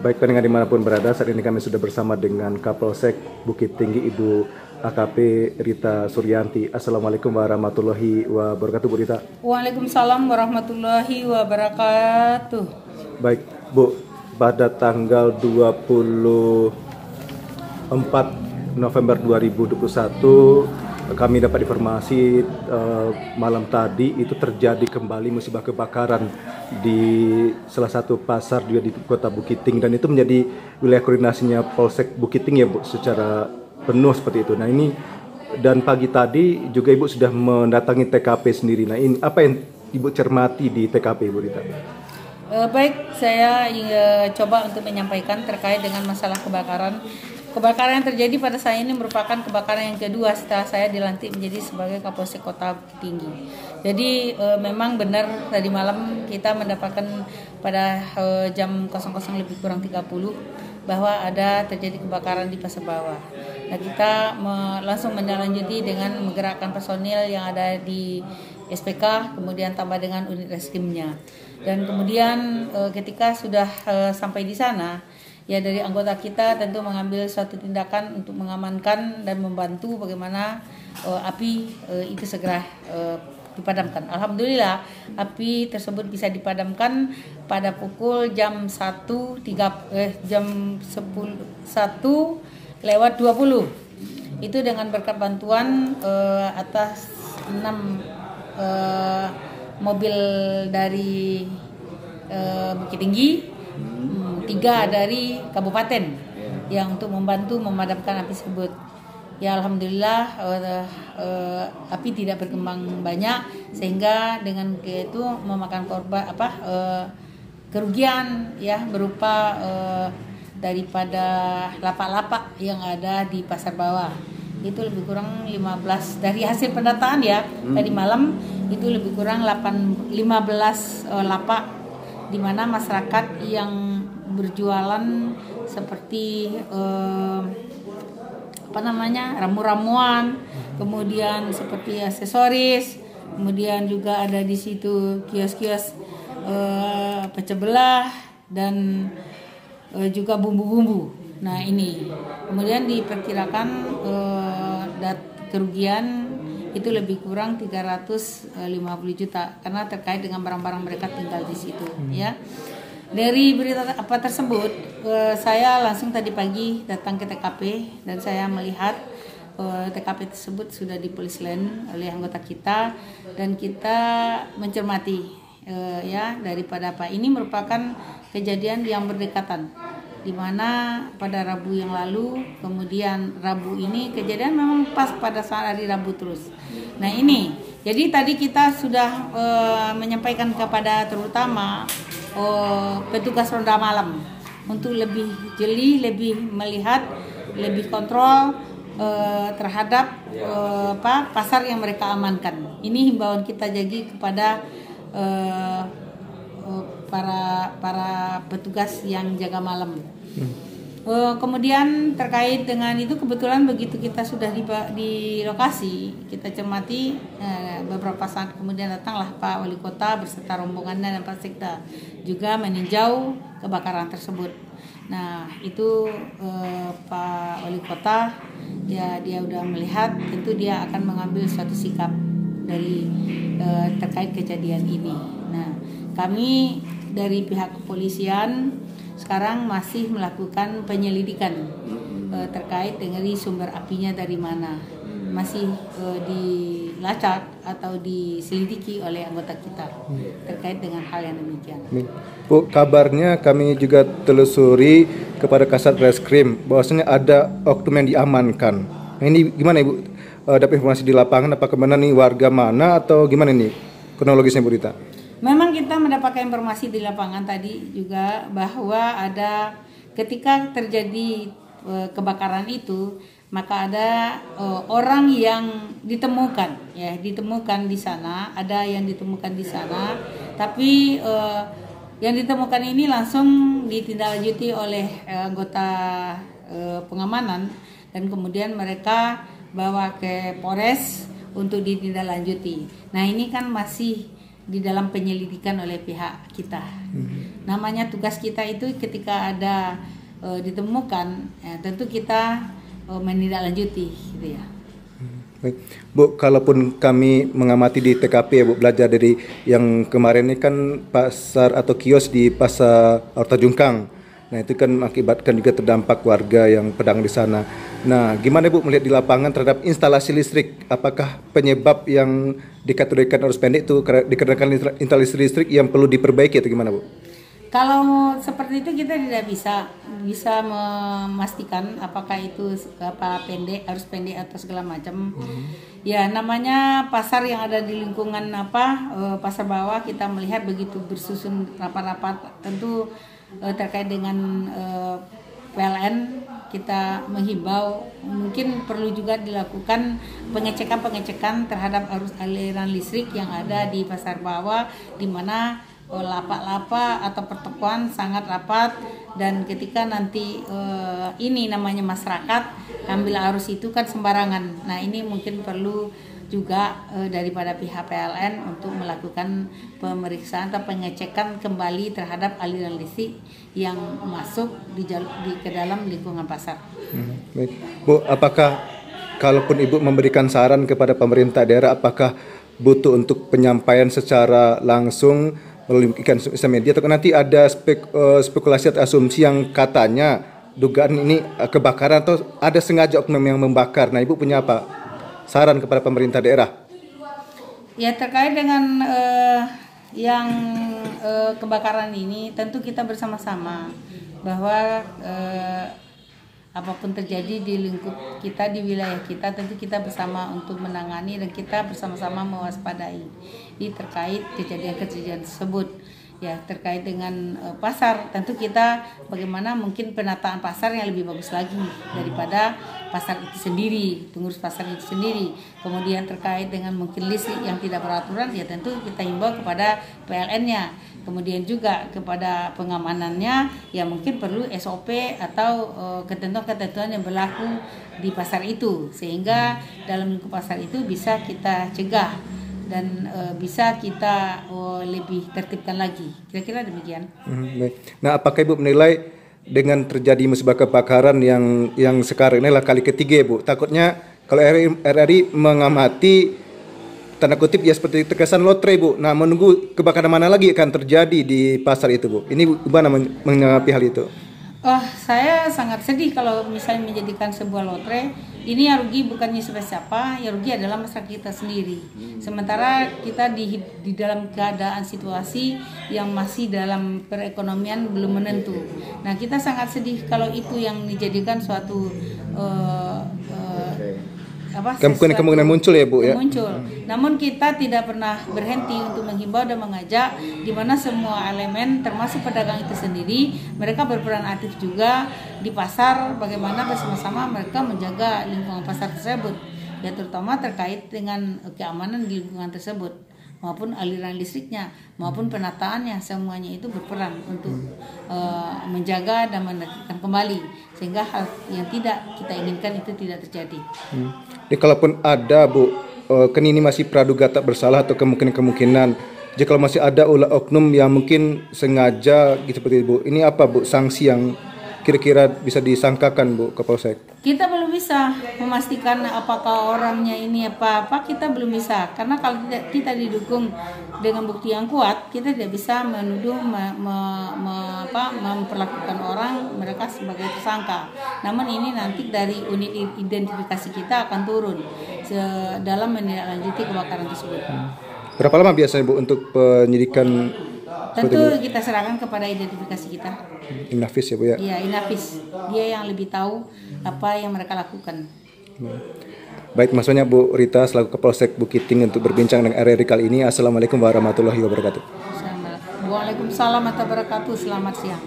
Baik pendengar dimanapun berada, saat ini kami sudah bersama dengan Kapolsek Bukit Tinggi Ibu AKP Rita Suryanti. Assalamualaikum warahmatullahi wabarakatuh, Bu Rita. Waalaikumsalam warahmatullahi wabarakatuh. Baik Bu, pada tanggal 24 November 2021 kami dapat informasi malam tadi itu terjadi kembali musibah kebakaran di salah satu pasar juga di kota Bukit Tinggi, dan itu menjadi wilayah koordinasinya Polsek Bukit Tinggi ya Bu, secara penuh seperti itu. Nah ini, dan pagi tadi juga Ibu sudah mendatangi TKP sendiri. Nah ini apa yang Ibu cermati di TKP, Bu Rita? Baik, saya coba untuk menyampaikan terkait dengan masalah kebakaran. Kebakaran yang terjadi pada saya ini merupakan kebakaran yang kedua setelah saya dilantik menjadi sebagai Kapolsek Kota Bukit Tinggi. Jadi memang benar tadi malam kita mendapatkan pada jam 00 lebih kurang 30 bahwa ada terjadi kebakaran di Pasar Bawah. Nah kita langsung menindaklanjuti dengan menggerakkan personil yang ada di SPK, kemudian tambah dengan unit reskrimnya. Dan kemudian ketika sudah sampai di sana, ya dari anggota kita tentu mengambil suatu tindakan untuk mengamankan dan membantu bagaimana api itu segera dipadamkan. Alhamdulillah api tersebut bisa dipadamkan pada pukul jam 1.10 lewat 20. Itu dengan berkat bantuan atas 6 mobil dari Bukit Tinggi, 3 dari kabupaten yang untuk membantu memadamkan api tersebut. Ya alhamdulillah api tidak berkembang banyak sehingga dengan itu memakan korban kerugian ya berupa daripada lapak-lapak yang ada di Pasar Bawah. Itu lebih kurang 15 dari hasil pendataan ya tadi malam, itu lebih kurang 15 lapak di mana masyarakat yang berjualan seperti ramu-ramuan, kemudian seperti aksesoris, kemudian juga ada di situ kios-kios pecah belah dan juga bumbu-bumbu. Nah ini kemudian diperkirakan kerugian itu lebih kurang 350 juta karena terkait dengan barang-barang mereka tinggal di situ ya. Dari berita apa tersebut, saya langsung tadi pagi datang ke TKP dan saya melihat TKP tersebut sudah dipolis lain oleh anggota kita, dan kita mencermati ya daripada apa ini merupakan kejadian yang berdekatan, di mana pada Rabu yang lalu, kemudian Rabu ini kejadian memang pas pada saat hari Rabu terus. Nah ini, jadi tadi kita sudah menyampaikan kepada terutama petugas ronda malam untuk lebih jeli, lebih melihat, lebih kontrol terhadap pasar yang mereka amankan. Ini himbauan kita jadi kepada para petugas yang jaga malam. Kemudian terkait dengan itu, kebetulan begitu kita sudah di lokasi, kita cermati beberapa saat kemudian datanglah Pak Wali Kota beserta rombongannya dan Pak Sekda juga meninjau kebakaran tersebut. Nah itu Pak Wali Kota dia udah melihat, tentu dia akan mengambil suatu sikap dari terkait kejadian ini. Nah kami dari pihak kepolisian sekarang masih melakukan penyelidikan terkait dengan sumber apinya dari mana, masih dilacak atau diselidiki oleh anggota kita terkait dengan hal yang demikian. Bu, kabarnya kami juga telusuri kepada Kasat Reskrim bahwasanya ada oknum yang diamankan. Nah, ini gimana Ibu? Dapat informasi di lapangan, apakah benar nih warga mana atau gimana nih kronologisnya Bu Rita? Memang kita mendapatkan informasi di lapangan tadi juga bahwa ada ketika terjadi kebakaran itu, maka ada orang yang ditemukan di sana, ada yang ditemukan di sana, tapi yang ditemukan ini langsung ditindaklanjuti oleh anggota pengamanan, dan kemudian mereka bawa ke Polres untuk ditindaklanjuti. Nah ini kan masih di dalam penyelidikan oleh pihak kita. namanya tugas kita itu ketika ada ditemukan, tentu kita menindaklanjuti, gitu ya. Baik. Bu, kalaupun kami mengamati di TKP ya Bu, belajar dari yang kemarin ini kan pasar atau kios di Pasar Horta Jungkang. Nah itu kan mengakibatkan juga terdampak warga yang pedang di sana. Nah gimana Bu melihat di lapangan terhadap instalasi listrik? Apakah penyebab yang dikategorikan arus pendek itu dikarenakan instalasi listrik yang perlu diperbaiki atau gimana Bu? Kalau seperti itu kita tidak bisa memastikan apakah itu pendek, arus pendek atau segala macam. Ya namanya pasar yang ada di lingkungan pasar bawah, kita melihat begitu bersusun rapat-rapat, tentu terkait dengan PLN kita menghimbau mungkin perlu juga dilakukan pengecekan terhadap arus aliran listrik yang ada di pasar bawah, di mana lapak-lapak atau pertokoan sangat rapat, dan ketika nanti ini namanya masyarakat ambil arus itu kan sembarangan. Nah ini mungkin perlu juga daripada pihak PLN untuk melakukan pemeriksaan atau pengecekan kembali terhadap aliran listrik yang masuk ke dalam lingkungan pasar. Baik. Bu, apakah kalaupun Ibu memberikan saran kepada pemerintah daerah, apakah butuh untuk penyampaian secara langsung melalui sosial media, atau nanti ada spekulasi atau asumsi yang katanya dugaan ini kebakaran atau ada sengaja oknum yang membakar? Nah Ibu punya apa saran kepada pemerintah daerah? Ya terkait dengan yang kebakaran ini, tentu kita bersama-sama bahwa apapun terjadi di lingkup kita, di wilayah kita, tentu kita bersama untuk menangani dan kita bersama-sama mewaspadai. Ini terkait kejadian-kejadian tersebut. Ya terkait dengan pasar, tentu kita bagaimana mungkin penataan pasar yang lebih bagus lagi daripada pasar itu sendiri, pengurus pasar itu sendiri. Kemudian terkait dengan mungkin listrik yang tidak beraturan, ya tentu kita himbau kepada PLN-nya. Kemudian juga kepada pengamanannya, ya mungkin perlu SOP atau ketentuan-ketentuan yang berlaku di pasar itu, sehingga dalam lingkup pasar itu bisa kita cegah dan bisa kita lebih tertibkan lagi. Kira-kira demikian. Baik. Nah, apakah Ibu menilai dengan terjadi musibah kebakaran yang sekarang ini adalah kali ketiga, Bu? Takutnya kalau RRI mengamati tanda kutip ya seperti terkesan lotre, Bu. Nah, menunggu kebakaran mana lagi akan terjadi di pasar itu, Bu? Ini gimana menanggapi hal itu? Saya sangat sedih kalau misalnya menjadikan sebuah lotre. Ini yang rugi bukannya siapa-siapa, yang rugi adalah masyarakat kita sendiri. Sementara kita di dalam keadaan situasi yang masih dalam perekonomian belum menentu. Nah kita sangat sedih kalau itu yang dijadikan suatu kemungkinan muncul ya Bu ya. Muncul. Namun kita tidak pernah berhenti untuk menghimbau dan mengajak di mana semua elemen termasuk pedagang itu sendiri, mereka berperan aktif juga di pasar, bagaimana bersama-sama mereka menjaga lingkungan pasar tersebut. Ya terutama terkait dengan keamanan di lingkungan tersebut, maupun aliran listriknya, maupun penataannya, semuanya itu berperan untuk menjaga dan menertibkan kembali, sehingga hal yang tidak kita inginkan itu tidak terjadi. Jadi kalaupun ada Bu, kan ini masih praduga tak bersalah atau kemungkinan jika kalau masih ada ulah oknum yang mungkin sengaja gitu seperti Bu, ini apa Bu sanksi yang kira-kira bisa disangkakan Bu ke Polsek? Kita belum bisa memastikan apakah orangnya ini apa-apa, kita belum bisa, karena kalau kita didukung dengan bukti yang kuat, kita tidak bisa menuduh memperlakukan orang mereka sebagai tersangka. Namun ini nanti dari unit identifikasi kita akan turun dalam menindaklanjuti kebakaran tersebut. Berapa lama biasanya Bu untuk penyidikan? Tentu kita serahkan kepada identifikasi kita. Inafis ya Bu ya? Iya, Inafis. Dia yang lebih tahu apa yang mereka lakukan. Baik, maksudnya Bu Rita selaku Kapolsek Bukittinggi untuk berbincang dengan RRI kali ini. Assalamualaikum warahmatullahi wabarakatuh. Waalaikumsalam warahmatullahi wabarakatuh. Selamat siang.